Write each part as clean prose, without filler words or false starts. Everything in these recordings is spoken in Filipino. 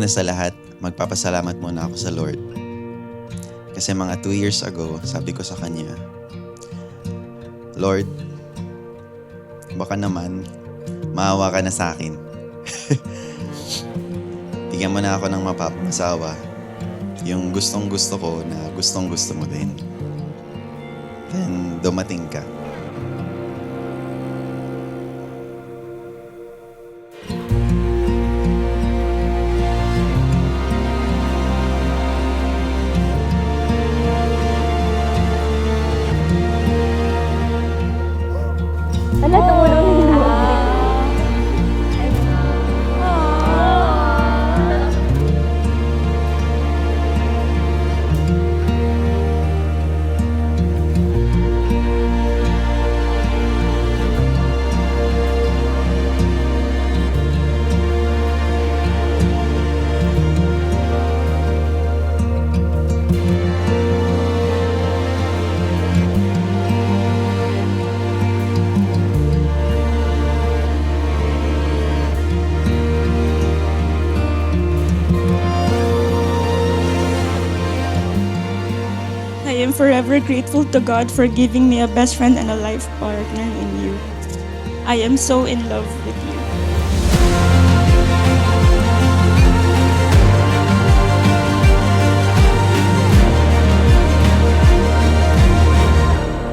Una sa lahat, magpapasalamat muna ako sa Lord. Kasi mga 2 years ago, sabi ko sa Kanya, Lord, baka naman, maawa ka na sa akin. Bigyan mo na ako ng mapapangasawa. Yung gustong gusto ko na gustong gusto mo din. Then, dumating ka. Ano, tumulong na yung I am forever grateful to God for giving me a best friend and a life partner in you. I am so in love with you.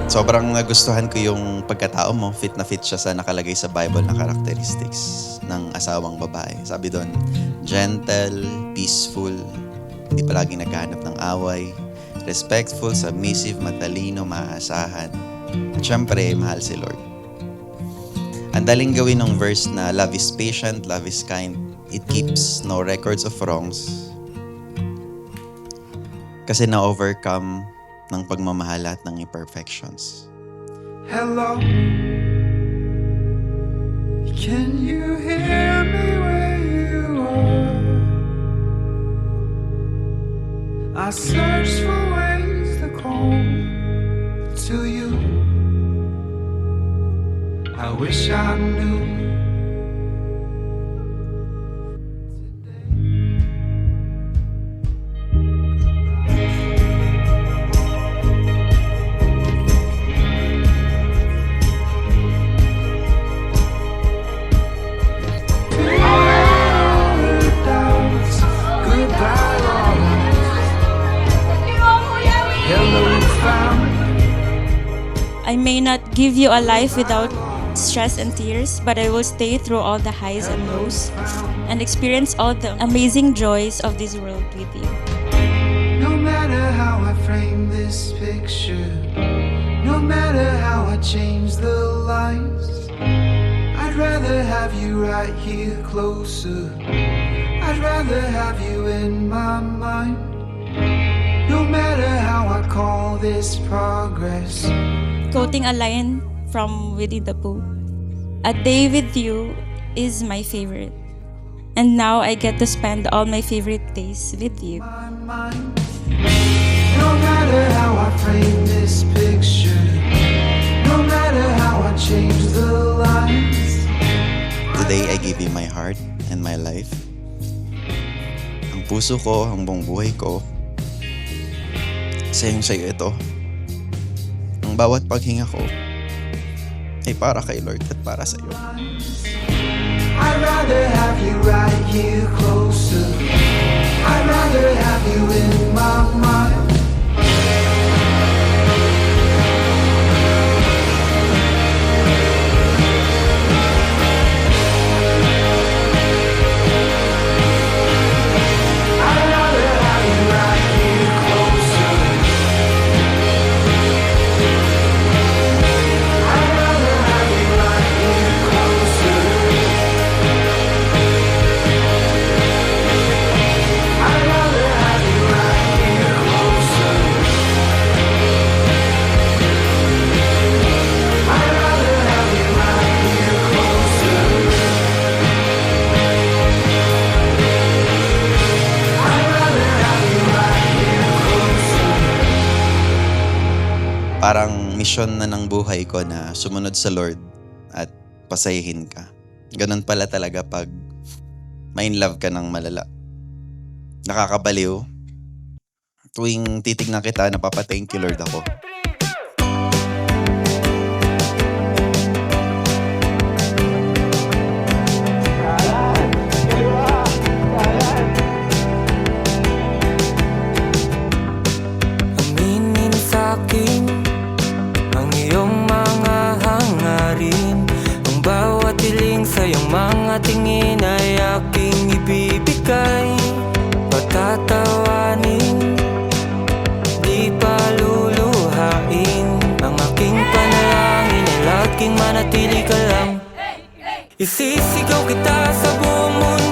Sobrang nagustuhan ko yung pagkatao mo. Fit na fit siya sa nakalagay sa Bible na characteristics ng asawang babae. Sabi doon, gentle, peaceful, hindi palaging naghahanap ng away, respectful, submissive, matalino, maaasahan. At syempre, mahal si Lord. Ang daling gawin ng verse na love is patient, love is kind, it keeps no records of wrongs. Kasi na-overcome ng pagmamahal at ng imperfections. Hello, can you hear me where you are? I search for ways to call to you. I wish I knew. I may not give you a life without stress and tears, but I will stay through all the highs and lows and experience all the amazing joys of this world with you. No matter how I frame this picture, no matter how I change the lights, I'd rather have you right here closer. I'd rather have you in my mind. No matter how I call this progress. Quoting a line from Winnie the Pooh, "A day with you is my favorite. And now I get to spend all my favorite days with you." My mind. No matter how I frame this picture, no matter how I change the lines. Today, I give you my heart and my life. Ang puso ko, ang buong buhay ko, sa'yo ito. Ang bawat paghinga ko ay para kay Lord at para sa'yo. I'd rather have you right here closer. I'd rather have you in my mind. I'd rather have you right here closer. I'd rather have you right here closer. I'd rather have you right here closer. I'd rather have you right here closer. I'd rather have you right here closer. Parang misyon na ng buhay ko na sumunod sa Lord at pasayahin ka. Ganun pala talaga pag ma-in love ka ng malala. nakakabaliw. Tuwing titignan kita, napapa-thank you Lord ako. Aminin sa'kin ang iyong mga hangarin. Ang bawat hiling sa iyong mga tingin ay aking ibibigay. Patatawanin, di pa luluhain. Ang aking panalangin ay laging manatili ka lang. Isisigaw kita sa buong mundo.